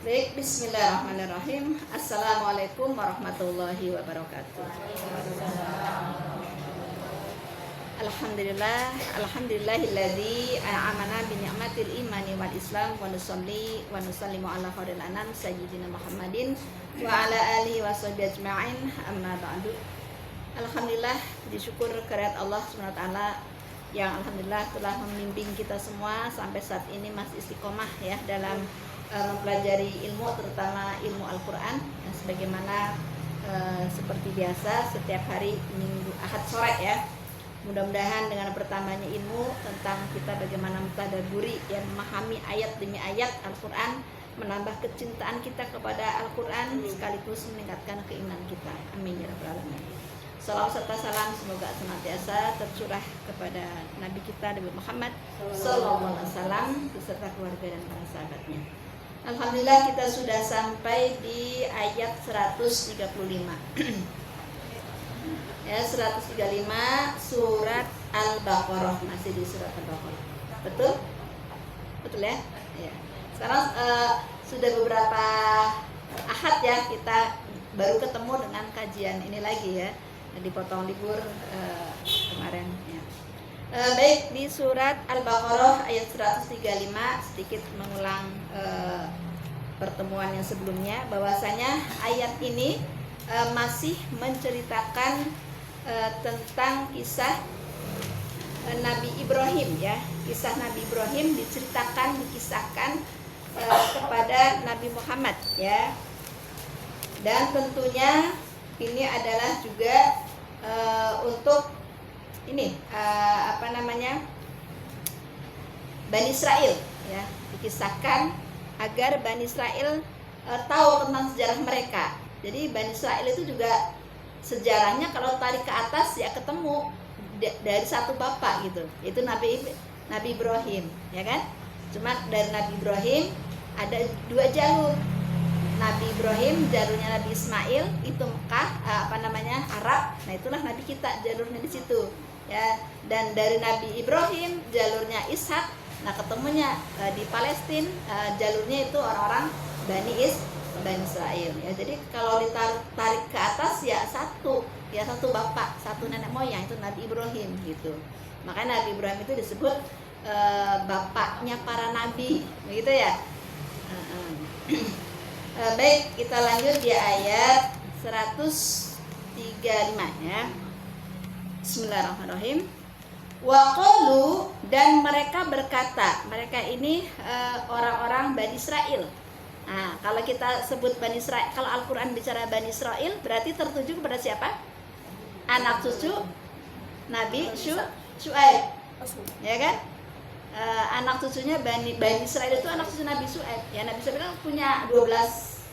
Baik, bismillahirrahmanirrahim. Assalamualaikum warahmatullahi wabarakatuh. Alhamdulillahilladzi an'amana bi ni'matil imani wal islam wa nusalli wa nusallimu ala khairil anam sayyidina Muhammadin wa ala alihi wa sahbihi ajma'in, amma ba'du. Alhamdulillah, disyukur kehadirat Allah Subhanahu wa taala yang alhamdulillah telah membimbing kita semua sampai saat ini masih istiqomah ya dalam mempelajari ilmu, terutama ilmu Al-Quran yang sebagaimana seperti biasa setiap hari Minggu Ahad sore ya. Mudah-mudahan dengan bertambahnya ilmu tentang kita bagaimana mentadabburi yang memahami ayat demi ayat Al-Quran, menambah kecintaan kita kepada Al-Quran sekaligus meningkatkan keimanan kita. Amin ya rabbal alamin. Salawat serta salam semoga senantiasa tercurah kepada Nabi kita Nabi Muhammad sallallahu alaihi wasallam beserta keluarga dan para sahabatnya. Alhamdulillah kita sudah sampai di ayat 135. Ya, 135 surat Al-Baqarah, masih di surat Al-Baqarah. Betul? Betul ya? Ya. Sekarang sudah beberapa ahad ya kita baru ketemu dengan kajian ini lagi ya. Dipotong libur kemarin ya. Baik, di surat Al-Baqarah ayat 135 sedikit mengulang pertemuan yang sebelumnya, bahwasanya ayat ini masih menceritakan tentang kisah Nabi Ibrahim ya. Kisah Nabi Ibrahim dikisahkan kepada Nabi Muhammad ya. Dan tentunya ini adalah juga untuk ini Bani Israel ya, dikisahkan agar Bani Israel tahu tentang sejarah mereka. Jadi Bani Israel itu juga sejarahnya kalau tarik ke atas ya ketemu dari satu bapak gitu, itu Nabi Ibrahim ya kan. Cuma dari Nabi Ibrahim ada dua jalur. Nabi Ibrahim jalurnya Nabi Ismail itu Mekah, Arab. Nah itulah Nabi kita jalurnya di situ ya. Dan dari Nabi Ibrahim jalurnya Ishak. Nah ketemunya di Palestina, jalurnya itu orang-orang Bani Israel ya. Jadi kalau ditarik ke atas ya satu bapak, satu nenek moyang, itu Nabi Ibrahim gitu. Makanya Nabi Ibrahim itu disebut bapaknya para nabi begitu ya. Baik, kita lanjut di ayat 135 ya. Bismillahirrahmanirrahim. Wa qalu, dan mereka berkata, mereka ini orang-orang Bani Israel. Nah, kalau kita sebut Bani Israel, kalau Al-Quran bicara Bani Israel, berarti tertuju kepada siapa? Anak cucu Nabi Syuaib, ya kan? Anak cucunya Bani Israel itu anak cucu Nabi Syuaib. Ya, Nabi Syuaib kan punya 12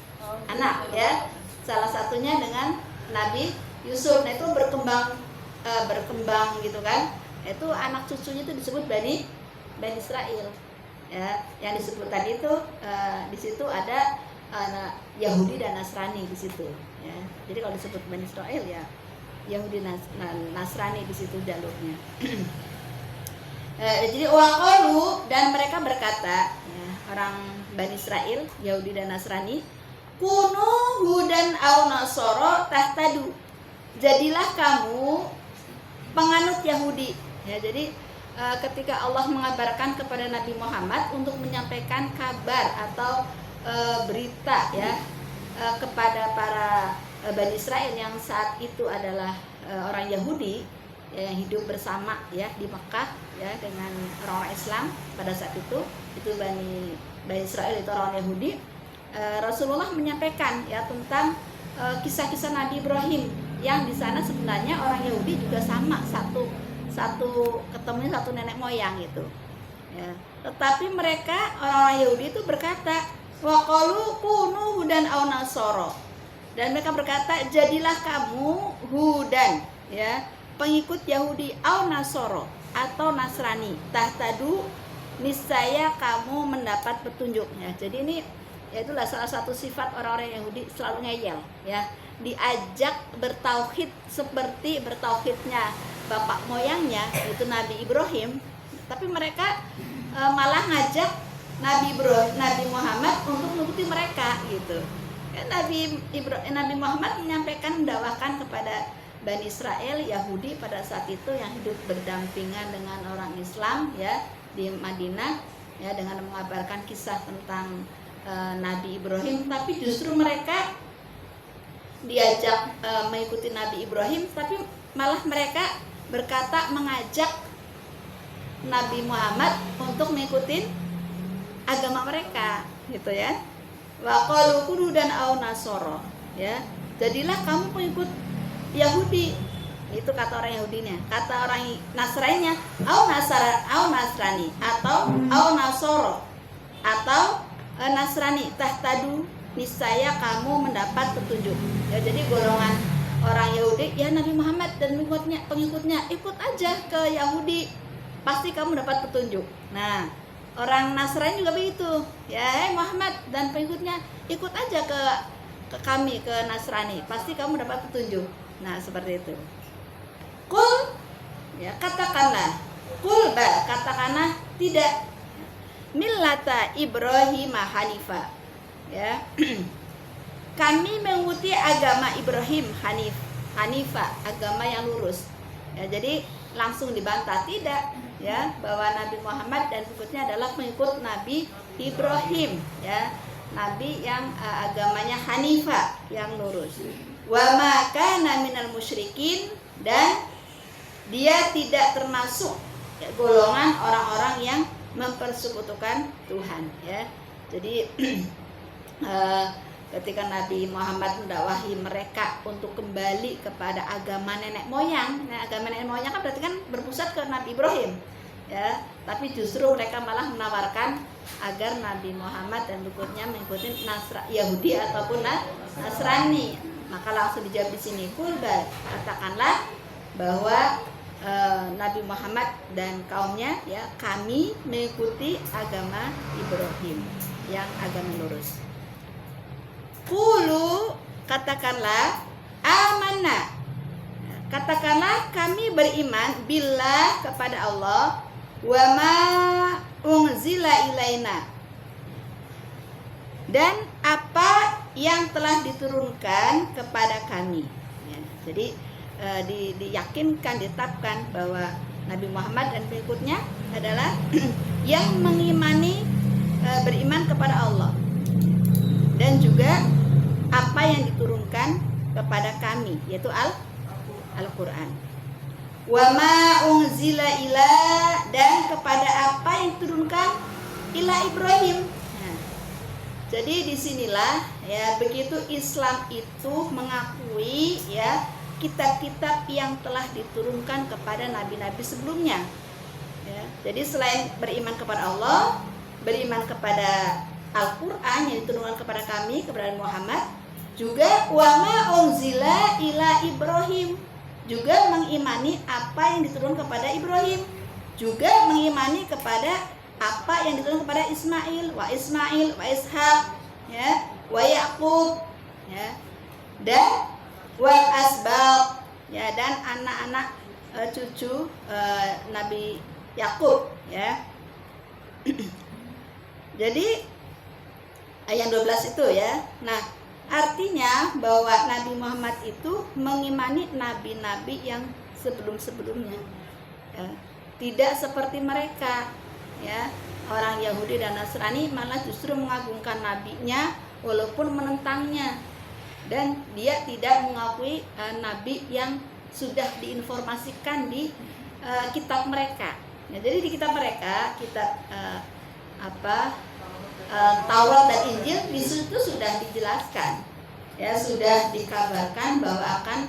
anak ya. Salah satunya dengan Nabi Yusuf. Nah, itu berkembang gitu kan. Itu anak cucunya itu disebut Bani Israel. Ya, yang disebut tadi itu di situ ada Yahudi dan Nasrani di situ ya. Jadi kalau disebut Bani Israel ya Yahudi Nasrani di situ jalurnya. Jadi waqalu, dan mereka berkata ya, orang Bani Israel, Yahudi dan Nasrani, kunu hudan au nasoro tahtadu, jadilah kamu penganut Yahudi ya. Jadi ketika Allah mengabarkan kepada Nabi Muhammad untuk menyampaikan kabar atau berita ya kepada para Bani Israel yang saat itu adalah orang Yahudi ya, yang hidup bersama ya di Mekah ya dengan orang Islam pada saat itu Bani Israel itu orang Yahudi. Rasulullah menyampaikan ya tentang kisah-kisah Nabi Ibrahim yang di sana sebenarnya orang Yahudi juga sama, ketemunya satu nenek moyang gitu ya. Tetapi mereka orang-orang Yahudi itu berkata waqalu kunu hudan au nasoro, dan mereka berkata jadilah kamu hudan ya, pengikut Yahudi, au nasoro atau Nasrani, tahtadu, niscaya kamu mendapat petunjuk ya. Jadi ini itulah salah satu sifat orang-orang Yahudi, selalu ngeyel ya, diajak bertauhid seperti bertauhidnya bapak moyangnya itu Nabi Ibrahim, tapi mereka malah ngajak Nabi Muhammad untuk nurutin mereka gitu. Nabi Muhammad menyampaikan, mendakwahkan kepada Bani Israel, Yahudi pada saat itu yang hidup berdampingan dengan orang Islam ya di Madinah ya, dengan mengabarkan kisah tentang Nabi Ibrahim, tapi justru mereka diajak mengikuti Nabi Ibrahim, tapi malah mereka berkata mengajak Nabi Muhammad untuk mengikuti agama mereka gitu ya. Wa qalu kunu dan au nasoro ya. Jadilah kamu pengikut Yahudi. Itu kata orang Yahudinya. Kata orang Nasraninya au nasrani atau au nasoro atau Nasrani tahtadu, niscaya kamu mendapat petunjuk. Ya, jadi golongan orang Yahudi ya Nabi Muhammad dan pengikutnya ikut aja ke Yahudi, pasti kamu dapat petunjuk. Nah, orang Nasrani juga begitu. Ya, Muhammad dan pengikutnya ikut aja ke kami, ke Nasrani, pasti kamu dapat petunjuk. Nah, seperti itu. Kul ya, katakanlah. Kul katakanlah tidak. Millata Ibrahim Hanifa. Ya. Kami mengikuti agama Ibrahim Hanifa, agama yang lurus. Ya, jadi langsung dibantah tidak ya bahwa Nabi Muhammad dan pengikutnya adalah pengikut Nabi Ibrahim ya, nabi yang agamanya Hanifa, yang lurus. Wa ma kana minal musyrikin, dan dia tidak termasuk ya, golongan orang-orang yang mempersekutukan Tuhan ya. Jadi ketika Nabi Muhammad mendakwahi mereka untuk kembali kepada agama nenek moyang. Nah, agama nenek moyang kan berarti kan berpusat ke Nabi Ibrahim ya, tapi justru mereka malah menawarkan agar Nabi Muhammad dan pengikutnya mengikuti Yahudi ataupun Nasrani. Maka langsung dijawab di sini, kulbal, katakanlah bahwa Nabi Muhammad dan kaumnya ya, kami mengikuti agama Ibrahim yang agama lurus. Qulu, katakanlah, amanna, katakanlah kami beriman billah, kepada Allah, wa ma unzila ilaina, dan apa yang telah diturunkan kepada kami ya, jadi diyakinkan, ditetapkan bahwa Nabi Muhammad dan pengikutnya adalah yang mengimani, beriman kepada Allah, dan juga apa yang diturunkan kepada kami, yaitu Al-Quran. Wa ma unzila ila, dan kepada apa yang diturunkan ila Ibrahim. Nah, jadi disinilah ya, begitu Islam itu mengakui ya kitab-kitab yang telah diturunkan kepada nabi-nabi sebelumnya. Ya, jadi selain beriman kepada Allah, beriman kepada Al-Quran yang diturunkan kepada kami, kepada Muhammad, juga wama unzila ila Ibrahim, juga mengimani apa yang diturunkan kepada Ibrahim, juga mengimani kepada apa yang diturunkan kepada Ismail, wa Ishaq, ya, wa Yaqub, ya, dan wal asbaq, ya, dan anak-anak cucu Nabi Yakub, ya. Jadi ayat 12 itu ya. Nah, artinya bahwa Nabi Muhammad itu mengimani nabi-nabi yang sebelum-sebelumnya. Ya. Tidak seperti mereka, ya. Orang Yahudi dan Nasrani malah justru mengagungkan nabinya walaupun menentangnya. Dan dia tidak mengakui nabi yang sudah diinformasikan di kitab mereka. Nah, jadi di kitab mereka, kitab Taurat dan Injil, di situ sudah dijelaskan, ya, sudah dikabarkan bahwa akan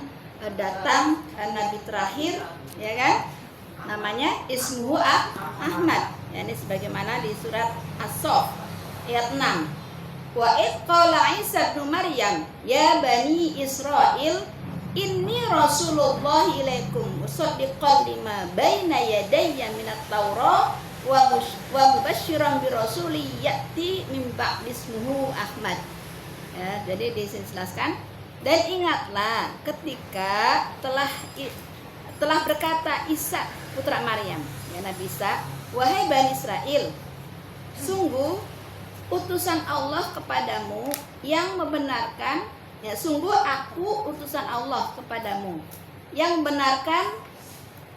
datang nabi terakhir, ya kan? Namanya Ismuhu Ahmad. Ya, ini sebagaimana di surat As-Saff ayat 6. Wa id qala Isa bin Maryam ya bani Israil inni rasulullah ilaikum musaddiqan lima baina yadayya minat Taurat wa mubasysyiran bi rasuli ya'ti min ba'di ismuhu Ahmad. Ya, jadi dijelaskan, dan ingatlah ketika telah berkata Isa putra Maryam, ya, Nabi Isa, wahai Bani Israel, sungguh utusan Allah kepadamu yang membenarkan, ya sungguh aku utusan Allah kepadamu yang membenarkan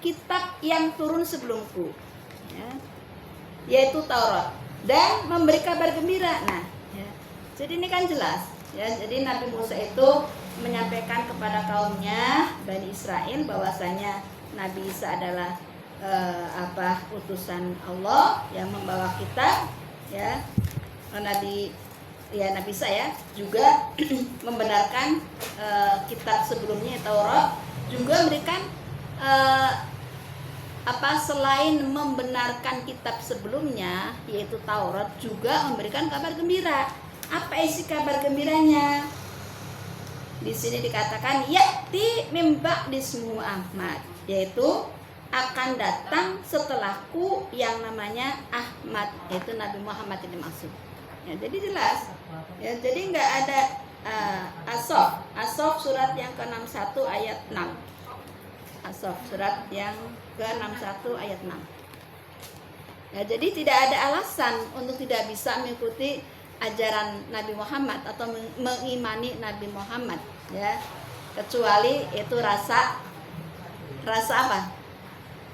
kitab yang turun sebelumku, ya, yaitu Taurat, dan memberi kabar gembira. Nah, ya, jadi ini kan jelas, ya. Jadi Nabi Musa itu menyampaikan kepada kaumnya Bani Israel bahwasanya Nabi Isa adalah utusan Allah yang membawa kitab, ya. Nabi Isa ya juga membenarkan kitab sebelumnya Taurat, juga memberikan selain membenarkan kitab sebelumnya yaitu Taurat, juga memberikan kabar gembira. Apa isi kabar gembiranya? Di sini dikatakan ya'ti mim ba'dismu Ahmad, yaitu akan datang setelahku yang namanya Ahmad, yaitu Nabi Muhammad ini maksud. Ya, jadi jelas, ya, jadi nggak ada As-Saff surat yang ke-61 ayat 6. As-Saff surat yang ke-61 ayat 6. Ya, jadi tidak ada alasan untuk tidak bisa mengikuti ajaran Nabi Muhammad atau mengimani Nabi Muhammad, ya, kecuali itu rasa apa?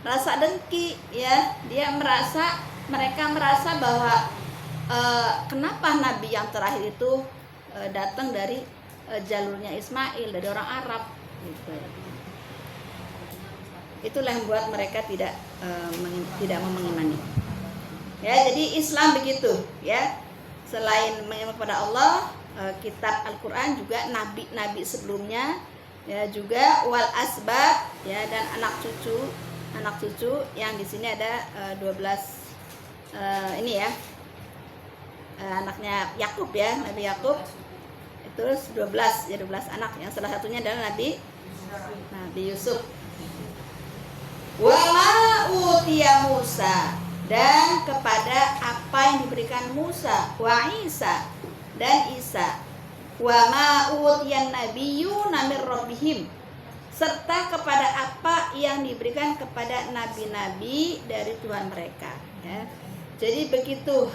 Rasa dengki, ya. Mereka merasa bahwa kenapa Nabi yang terakhir itu datang dari jalurnya Ismail, dari orang Arab, gitu. Itulah yang membuat mereka tidak mau mengimani. Ya, jadi Islam begitu, ya. Selain mengimani kepada Allah, kitab Al-Quran, juga nabi-nabi sebelumnya, ya, juga wal asbab, ya, dan anak cucu yang di sini ada 12 ini ya. Anaknya Yakub, ya, Nabi Yakub itu 12 anak, yang salah satunya adalah Nabi Yusuf. Wa ma utiya Musa, dan kepada apa yang diberikan Musa, wa Isa, dan Isa, wa ma utiyan nabiyyuna mir rabbihim, serta kepada apa yang diberikan kepada nabi-nabi dari Tuhan mereka, ya. Jadi begitu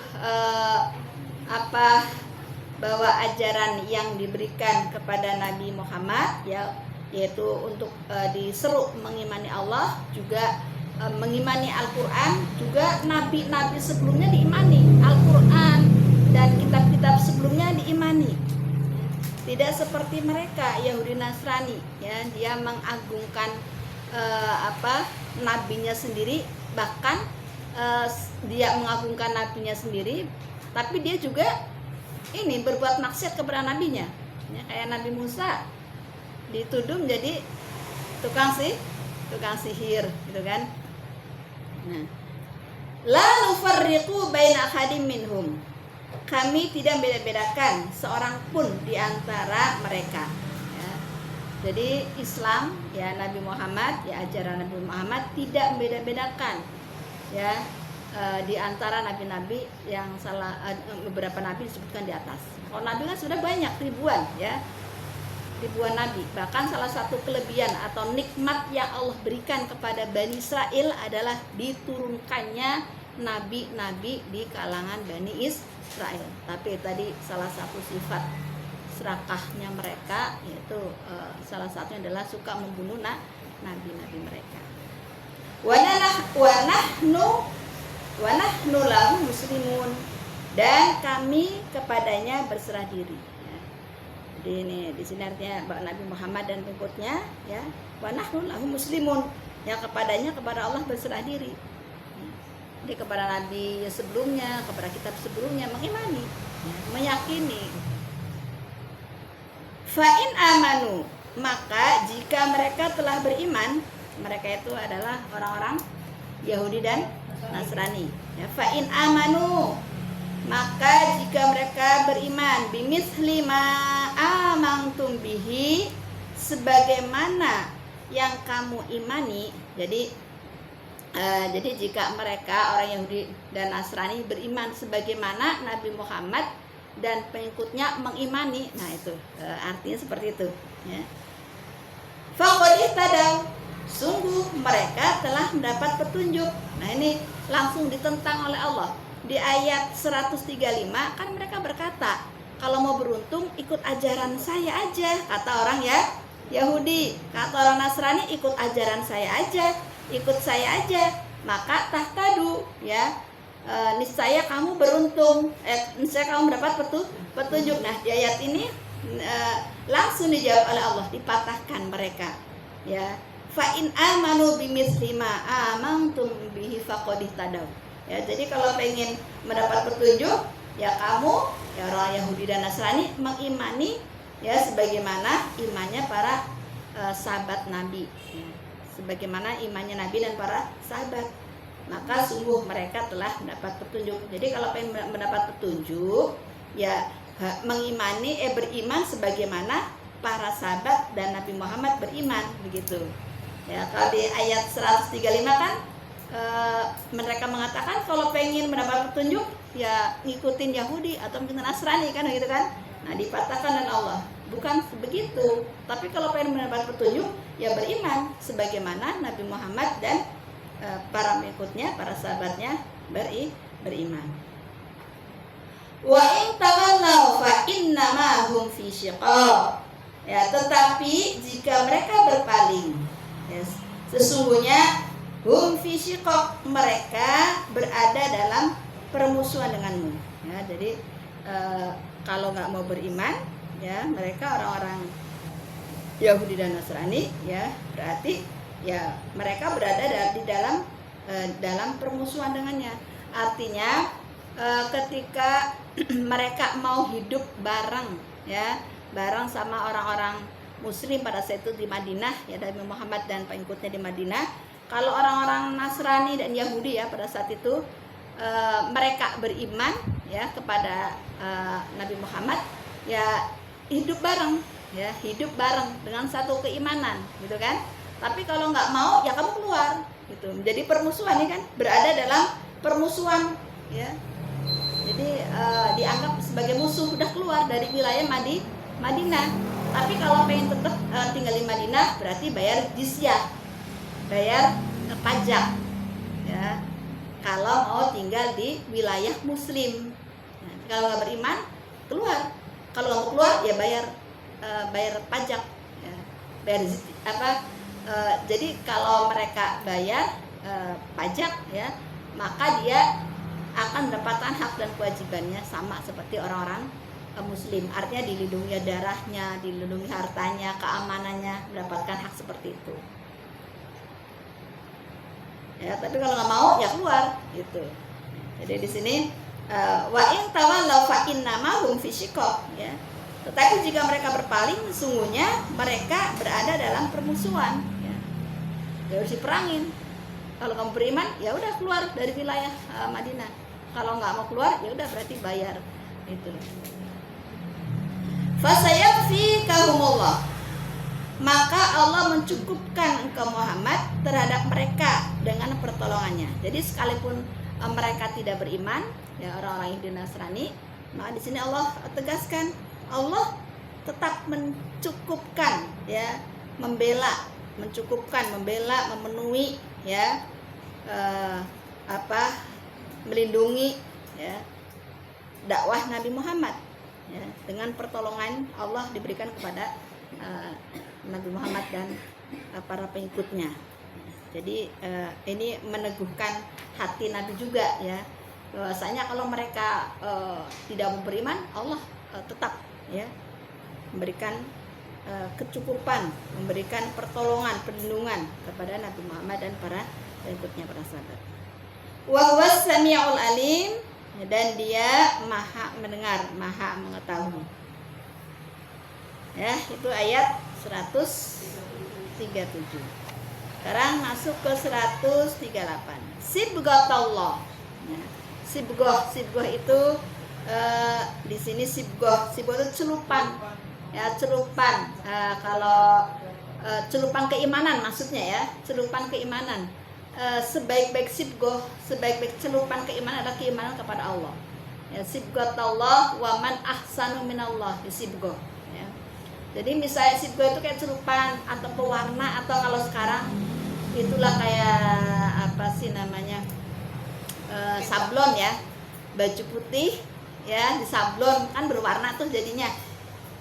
bahwa ajaran yang diberikan kepada Nabi Muhammad, ya, yaitu untuk diseru mengimani Allah, juga mengimani Al-Quran, juga nabi-nabi sebelumnya diimani, Al-Quran dan kitab-kitab sebelumnya diimani. Tidak seperti mereka Yahudi Nasrani, ya, dia mengagungkan nabinya sendiri, bahkan dia mengagungkan nabinya sendiri, tapi dia juga ini berbuat maksiat kepada nabinya, ya, kayak Nabi Musa dituduh menjadi tukang sihir, gitu kan. Nah, la nufarriqu baina ahadim minhum, kami tidak beda-bedakan seorang pun di antara mereka, ya. Jadi Islam, ya, Nabi Muhammad, ya, ajaran Nabi Muhammad tidak membeda-bedakan, ya, di antara nabi-nabi yang beberapa nabi disebutkan di atas. Kalau nabi kan sudah banyak, ribuan, ya, ribuan nabi. Bahkan salah satu kelebihan atau nikmat yang Allah berikan kepada Bani Israel adalah diturunkannya nabi-nabi di kalangan Bani Israel. Tapi tadi salah satu sifat serakahnya mereka, yaitu salah satunya adalah suka membunuh nabi-nabi mereka. Wa nahnu lahu muslimun, dan kami kepadanya berserah diri, ya. Jadi ini di sini artinya Nabi Muhammad dan pengikutnya, ya, wa nahnu lahu muslimun, yang kepadanya, kepada Allah berserah diri. Jadi kepada nabi sebelumnya, kepada kitab sebelumnya mengimani, ya, meyakini. Fa in amanu, maka jika mereka telah beriman, mereka itu adalah orang-orang Yahudi dan Nasrani, ya. Fa in amanu, maka jika mereka beriman, bimithli ma amantum bihi, sebagaimana yang kamu imani. Jadi jika mereka orang Yahudi dan Nasrani beriman sebagaimana Nabi Muhammad dan pengikutnya mengimani, nah itu artinya seperti itu, ya. Faqad ihtadaw, sungguh mereka telah mendapat petunjuk. Nah, ini langsung ditentang oleh Allah. di ayat 135 kan mereka berkata, kalau mau beruntung ikut ajaran saya aja, kata orang ya Yahudi, kata orang Nasrani ikut ajaran saya aja, ikut saya aja, maka tahtadu ya, niscaya kamu beruntung, niscaya kamu mendapat petunjuk. Nah di ayat ini langsung dijawab oleh Allah, dipatahkan mereka ya, fa in amanu bimithli ma amantum bihi faqad ihtadaw ya. Jadi kalau pengen mendapat petunjuk ya kamu ya orang Yahudi dan Nasrani mengimani ya sebagaimana imannya para sahabat Nabi ya. Sebagaimana imannya Nabi dan para sahabat, maka sungguh mereka telah mendapat petunjuk. Jadi kalau pengen mendapat petunjuk ya mengimani beriman sebagaimana para sahabat dan Nabi Muhammad beriman, begitu ya. Kalau di ayat 135 kan mereka mengatakan kalau pengen mendapat petunjuk ya ngikutin Yahudi atau ngikutin Nasrani kan, gitu kan. Nah dipatahkan oleh Allah, bukan begitu, tapi kalau pengen mendapat petunjuk ya beriman sebagaimana Nabi Muhammad dan para pengikutnya, para sahabatnya beriman. Wa in tawallaw fa innama hum fi syiqaq ya, tetapi jika mereka berpaling ya, sesungguhnya hum fi syiqaq, mereka berada dalam permusuhan denganmu ya. Jadi kalau nggak mau beriman ya, mereka orang-orang Yahudi dan Nasrani ya, berarti ya mereka berada di dalam permusuhan dengannya. Artinya ketika mereka mau hidup bareng ya, bareng sama orang-orang Muslim pada saat itu di Madinah ya, Nabi Muhammad dan pengikutnya di Madinah. Kalau orang-orang Nasrani dan Yahudi ya pada saat itu mereka beriman ya kepada Nabi Muhammad ya, hidup bareng ya, hidup bareng dengan satu keimanan, gitu kan. Tapi kalau nggak mau ya kamu keluar, gitu. Menjadi permusuhan ini kan, berada dalam permusuhan ya. Jadi dianggap sebagai musuh, udah keluar dari wilayah Madinah. Tapi kalau pengen tetap tinggal di Madinah berarti bayar jizyah, bayar pajak ya. Kalau mau tinggal di wilayah Muslim, nah, kalau nggak beriman keluar. Kalau nggak mau keluar ya bayar pajak, ya. Bayar jadi kalau mereka bayar pajak ya, maka dia akan mendapatkan hak dan kewajibannya sama seperti orang-orang Muslim. Artinya dilindungi darahnya, dilindungi hartanya, keamanannya, mendapatkan hak seperti itu. Ya, tapi kalau nggak mau ya keluar, gitu. Jadi di sini wa in tawallaw fa innama hum fi syiqaq ya. Tetapi jika mereka berpaling, sesungguhnya mereka berada dalam permusuhan ya. Ya harus diperangin. Kalau kamu beriman ya udah keluar dari wilayah Madinah. Kalau nggak mau keluar ya udah berarti bayar itu. Fasayakfikahumullah, maka Allah mencukupkan engkau Muhammad terhadap mereka dengan pertolongannya. Jadi sekalipun mereka tidak beriman ya, orang-orang Yahudi Nasrani, maka di sini Allah tegaskan Allah tetap mencukupkan ya, mencukupkan, memenuhi ya melindungi ya dakwah Nabi Muhammad ya, dengan pertolongan Allah diberikan kepada Nabi Muhammad dan para pengikutnya. Jadi ini meneguhkan hati Nabi juga ya, bahwasanya kalau mereka tidak mau beriman, Allah tetap ya memberikan kecukupan, memberikan pertolongan, perlindungan kepada Nabi Muhammad dan para pengikutnya, para sahabat. Wa huwas samiul alim, dan dia maha mendengar, maha mengetahui. Ya, itu ayat 137. Sekarang masuk ke 138. Sibghatullah. Nah, sibghah itu di sini sibghah itu celupan. Ya, celupan. Kalau celupan keimanan maksudnya ya, celupan keimanan. Sebaik-baik sibghah, sebaik-baik celupan keimanan adalah keimanan kepada Allah. Ya, sibghatullah wa man ahsanu minallah sibghah. Ya. Jadi misalnya sibghah itu kayak celupan atau pewarna, atau kalau sekarang itulah kayak apa sih namanya, sablon ya. baju putih ya, disablon kan berwarna tuh jadinya,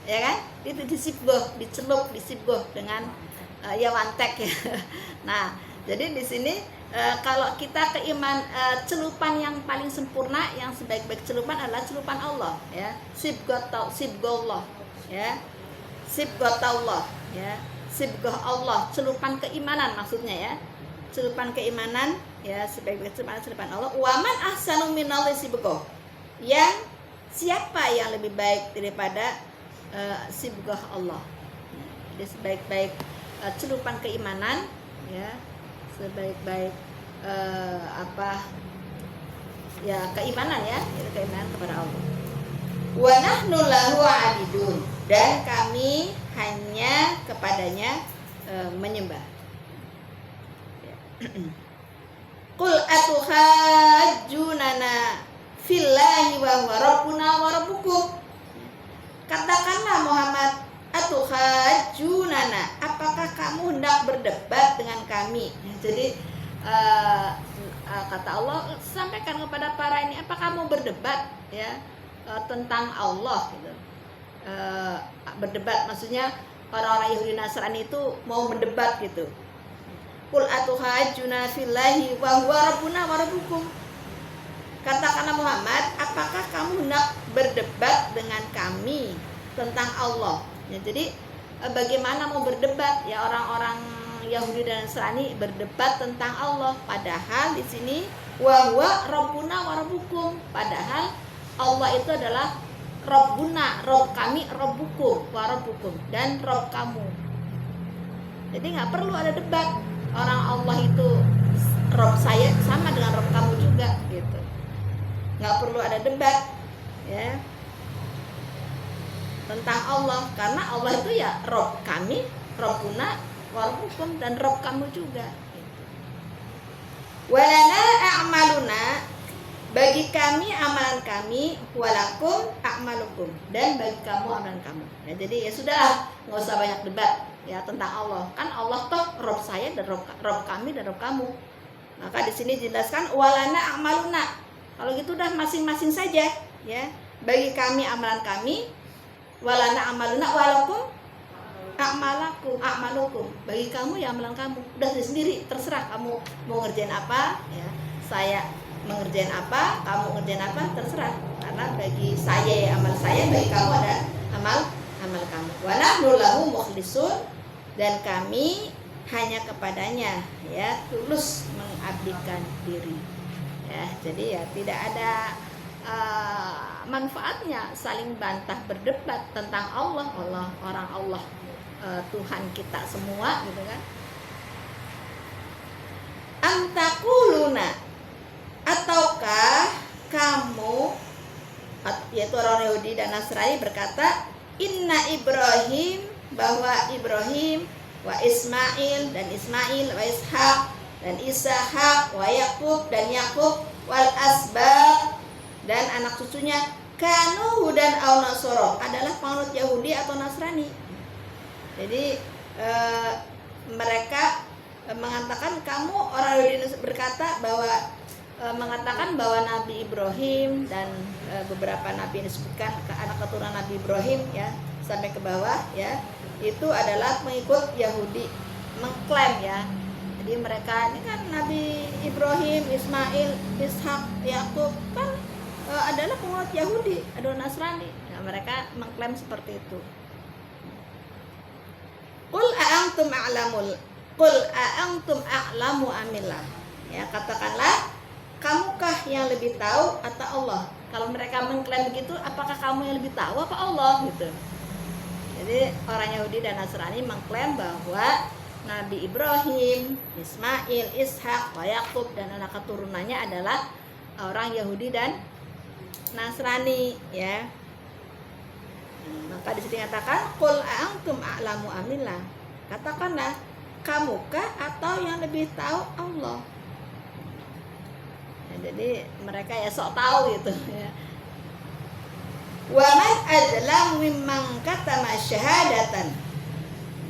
ya kan? Itu disibgoh, dicelup, disibgoh dengan ya wantek ya. Nah, jadi di sini kalau kita celupan yang paling sempurna, yang sebaik-baik celupan adalah celupan Allah ya. Sibghatullah ya. Sibghatullah ya. Sibghah Allah, celupan keimanan maksudnya ya. Celupan keimanan ya, sebaik-baik celupan Allah. Waman ahsanu minallahi sibghah. Yang siapa yang lebih baik daripada sibghah Allah. Jadi sebaik-baik celupan keimanan ya, sebaik-baik ya keimanan ya, itu keimanan kepada Allah. Wa nahnu lahu abidun, dan kami hanya kepadanya menyembah. Qul atuhajjunana fillahi wa huwa rabbuna wa rabbukum. Katakanlah Muhammad, atuhajjunana, apakah kamu hendak berdebat dengan kami? Jadi kata Allah, sampaikan kepada para ini, apa kamu berdebat ya tentang Allah gitu. Berdebat maksudnya orang-orang Yahudi Nasrani itu mau mendebat gitu. Qul atuhajjuna fillahi wa huwa rabbuna wa rabbukum. Katakanlah Muhammad, apakah kamu hendak berdebat dengan kami tentang Allah? Ya, jadi bagaimana mau berdebat ya orang-orang Yahudi dan Nasrani berdebat tentang Allah, padahal di sini wa huwa rabbuna wa rabbukum, padahal Allah itu adalah Rabbuna, Rabb kami, Rabbukum, wa Rabbukum, dan Rabb kamu. Jadi nggak perlu ada debat. Orang Allah itu Rabb saya sama dengan Rabb kamu juga gitu. Nggak perlu ada debat ya tentang Allah, karena Allah itu ya Rabb kami, Rabbuna, wa Rabbukum, dan Rabb kamu juga gitu. Walana a'maluna, bagi kami amalan kami, walakum a'malukum, dan bagi kamu amalan kamu. Ya, jadi ya sudahlah, nggak usah banyak debat ya tentang Allah. Kan Allah toh Rabb saya dan Rabb kami dan Rabb kamu. Maka di sini dijelaskan walana a'maluna. Kalau gitu udah masing-masing saja ya. Bagi kami amalan kami, walana a'maluna, walakum a'malukum. Bagi kamu ya amalan kamu. Udah sendiri, terserah kamu mau ngerjain apa ya. Saya mengerjain apa, kamu ngerjain apa, terserah. Karena bagi saya ya amal saya, bagi kamu ada amal kamu. Wa nahnu lahu mukhlisun, dan kami hanya kepadanya ya tulus mengabdikan diri. Ya, jadi ya tidak ada manfaatnya saling bantah berdebat tentang Allah, orang Allah Tuhan kita semua gitu kan. Antakuluna, ataukah kamu, yaitu orang Yahudi dan Nasrani berkata, inna Ibrahim, bahwa Ibrahim, wa Ismail, dan Ismail, wa Ishak, dan Ishak, wa Yakub, dan Yakub, wal asbab, dan anak cucunya, kanu hudan au nasoro, adalah penganut Yahudi atau Nasrani. Jadi mereka mengatakan, kamu orang Yahudi berkata bahwa mengatakan bahwa Nabi Ibrahim dan beberapa nabi yang disebutkan ke anak keturunan Nabi Ibrahim ya sampai ke bawah ya, itu adalah pengikut Yahudi, mengklaim ya. Jadi mereka ini kan Nabi Ibrahim, Ismail, Ishak, Yakub kan adalah pengikut Yahudi, adalah Nasrani. Nah, mereka mengklaim seperti itu. Qul a'antum a'lamu amillah. Ya, katakanlah, kamukah yang lebih tahu atau Allah? Kalau mereka mengklaim begitu, apakah kamu yang lebih tahu apa Allah gitu? Jadi orang Yahudi dan Nasrani mengklaim bahwa Nabi Ibrahim, Ismail, Ishak, Yakub, dan anak keturunannya adalah orang Yahudi dan Nasrani ya. Maka di sini katakan qul a'antum a'lamu amillah. Katakanlah, kamukah atau yang lebih tahu Allah? Jadi mereka ya sok tahu gitu ya. Wa man adzlamu mimman katama syahadatan,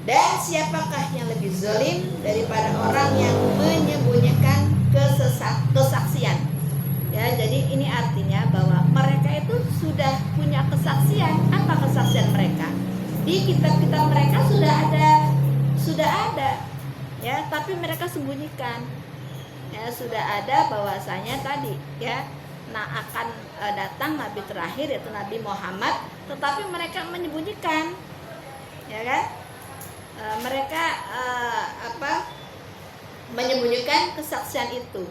dan siapakah yang lebih zalim daripada orang yang menyembunyikan kesaksian. Ya, jadi ini artinya bahwa mereka itu sudah punya kesaksian. Apa kesaksian mereka? Di kitab-kitab mereka sudah ada, ya, tapi mereka sembunyikan. Ya, sudah ada bahwasanya tadi, ya, akan datang nabi terakhir yaitu Nabi Muhammad, tetapi mereka menyembunyikan, ya kan? Mereka menyembunyikan kesaksian itu,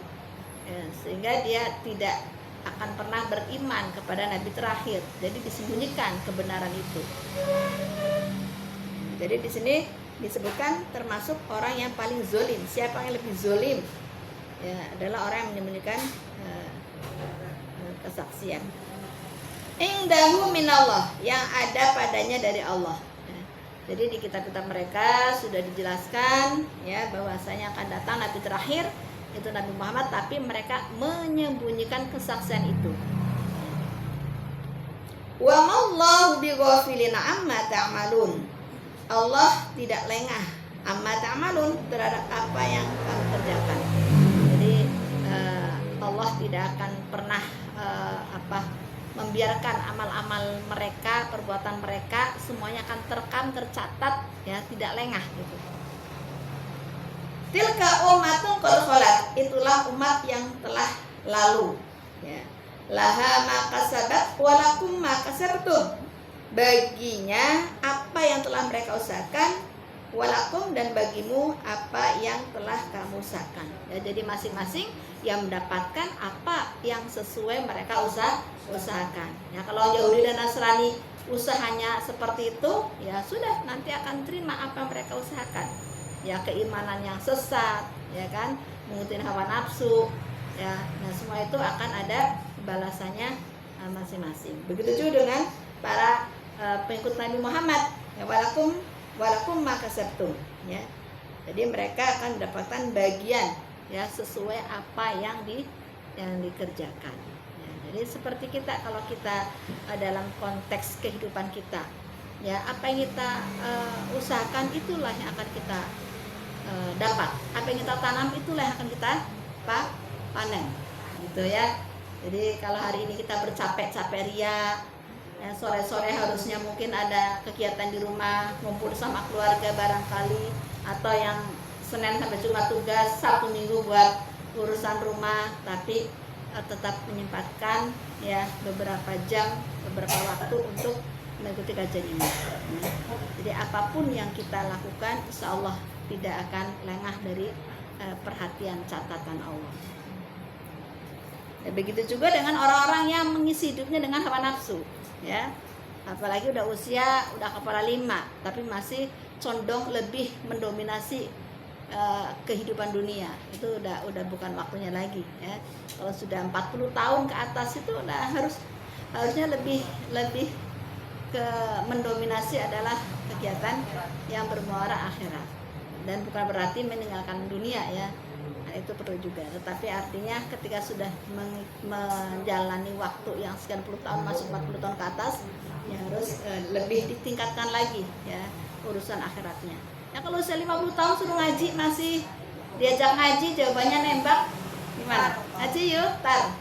ya, sehingga dia tidak akan pernah beriman kepada nabi terakhir. Jadi disembunyikan kebenaran itu. Jadi di sini disebutkan termasuk orang yang paling zolim. Siapa yang lebih zolim? Ya, adalah orang yang menyembunyikan kesaksian. Indahu minallah, yang ada padanya dari Allah. Jadi di kitab-kitab mereka sudah dijelaskan, ya, bahwasanya akan datang nabi terakhir itu Nabi Muhammad, tapi mereka menyembunyikan kesaksian itu. Wa mallahu bighafilin amma ta'malun. Allah tidak lengah amma ta'malun, terhadap apa yang kamu kerjakan. Jadi Allah tidak akan pernah membiarkan amal-amal mereka, perbuatan mereka semuanya akan terekam, tercatat, ya, tidak lengah gitu. Tilka ummatun qad khalat, itulah umat yang telah lalu, ya. Laha ma kasabat wa lakum ma kasabtum, baginya apa yang telah mereka usahakan, walakum, dan bagimu apa yang telah kamu usahakan, ya. Jadi masing-masing yang mendapatkan apa yang sesuai mereka usahakan. Ya, kalau Yahudi dan Nasrani usahanya seperti itu, ya sudah, nanti akan terima apa yang mereka usahakan. Ya, keimanan yang sesat, ya kan, mengikuti hawa nafsu, ya. Nah, semua itu akan ada balasannya masing-masing. Begitu juga dengan para pengikut Nabi Muhammad, ya, walakum maka sabtum, ya. Jadi mereka akan mendapatkan bagian, ya, sesuai apa yang dikerjakan. Ya, jadi seperti kita, kalau kita dalam konteks kehidupan kita, ya, apa yang kita usahakan itulah yang akan kita dapat. Apa yang kita tanam itulah yang akan kita panen, gitu ya. Jadi kalau hari ini kita bercapek-capek ria, ya, sore-sore harusnya mungkin ada kegiatan di rumah, ngumpul sama keluarga barangkali, atau yang Senin sampai Jumat tugas, Sabtu Minggu buat urusan rumah, tapi tetap menyempatkan, ya, beberapa jam, beberapa waktu untuk mengikuti kajian ini. Jadi apapun yang kita lakukan, insya Allah tidak akan lengah dari perhatian catatan Allah. Ya, begitu juga dengan orang-orang yang mengisi hidupnya dengan hawa nafsu, ya. Apalagi udah usia, udah kepala 5, tapi masih condong lebih mendominasi kehidupan dunia. Itu udah bukan waktunya lagi, ya. Kalau sudah 40 tahun ke atas itu udah harusnya lebih ke mendominasi adalah kegiatan yang bermuara akhirat, dan bukan berarti meninggalkan dunia, ya. Nah, itu perlu juga, tetapi artinya ketika sudah menjalani waktu yang sekian puluh tahun, masuk 40 tahun ke atas, ya harus lebih ditingkatkan lagi, ya, urusan akhiratnya. Ya, kalau usia 50 tahun suruh ngaji, masih diajak ngaji, jawabannya nembak, gimana? Ngaji yuk, tar.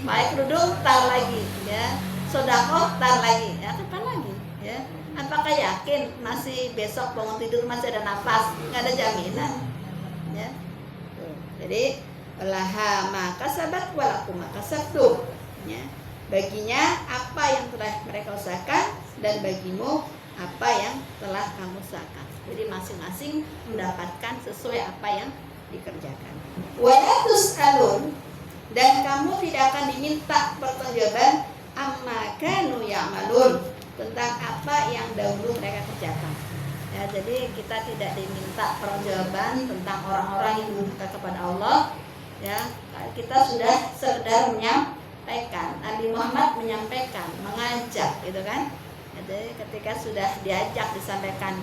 Pakai kerudung, tar lagi, ya. Sedekah, tar lagi, ya, kapan lagi, ya. Apakah yakin masih besok bangun tidur masih ada nafas? Nggak ada jaminan, ya. Tuh. Jadi laha maka sabat walakum maka sabtu, ya. Baginya apa yang telah mereka usahakan, dan bagimu apa yang telah kamu usahakan. Jadi masing-masing mendapatkan sesuai apa yang dikerjakan. Wala tus'alun, dan kamu tidak akan diminta pertanggungjawaban amma kanu ya'malun, tentang apa yang dahulu mereka kerjakan. Ya, jadi kita tidak diminta pertanggungjawaban tentang orang-orang yang durhaka kepada Allah, ya. Kita sudah sekedar menyampaikan, Nabi Muhammad menyampaikan, mengajak, gitu kan. Jadi ketika sudah diajak, disampaikan,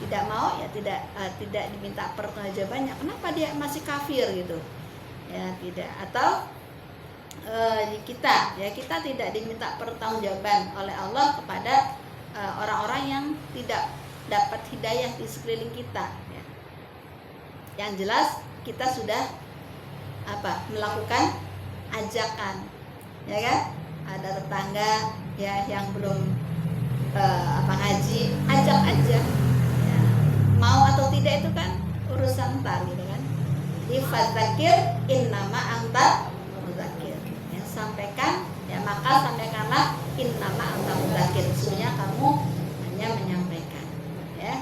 tidak mau, ya tidak diminta pertanggungjawabannya. Kenapa dia masih kafir gitu? Ya, tidak. Atau kita tidak diminta pertanggungjawaban oleh Allah kepada orang-orang yang tidak dapat hidayah di sekeliling kita, ya. Yang jelas kita sudah melakukan ajakan, ya kan? Ada tetangga ya yang belum ngaji, ajak aja, ya. Mau atau tidak itu kan urusan ntar gitu kan. Di fadzakir innama anta mudzakir, ya, sampaikan ya, maka sampaikanlah innama anta mudzakir, sesungguhnya kamu hanya menyampaikan, ya.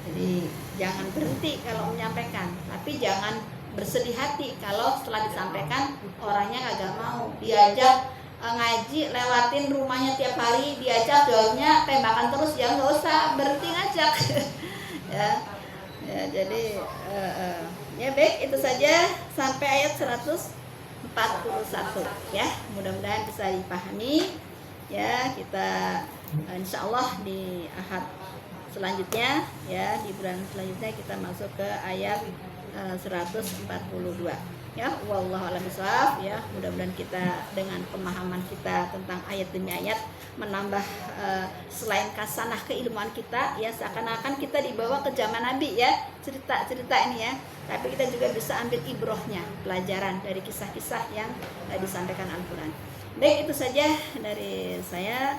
Jadi jangan berhenti kalau menyampaikan, tapi jangan bersedih hati kalau setelah disampaikan orangnya kagak mau. Diajak ngaji, lewatin rumahnya tiap hari, diajak, jawabnya tembakan terus, ya nggak usah, berhenti ngajak. Ya, jadi ya baik, itu saja sampai ayat 141 ya. Mudah-mudahan bisa dipahami ya. Kita insya Allah di ahad selanjutnya ya, di bulan selanjutnya kita masuk ke ayat 142 ya. Wallahu a'lam bishawab ya. Mudah-mudahan kita dengan pemahaman kita tentang ayat demi ayat menambah selain kasanah keilmuan kita ya, seakan-akan kita dibawa ke zaman Nabi ya, cerita-cerita ini ya, tapi kita juga bisa ambil ibrohnya, pelajaran dari kisah-kisah yang disampaikan Al-Quran. Baik, itu saja dari saya.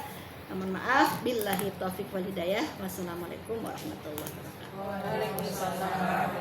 Mohon maaf, billahi taufiq wal hidayah. Wassalamualaikum warahmatullahi wabarakatuh. Waalaikumsalam.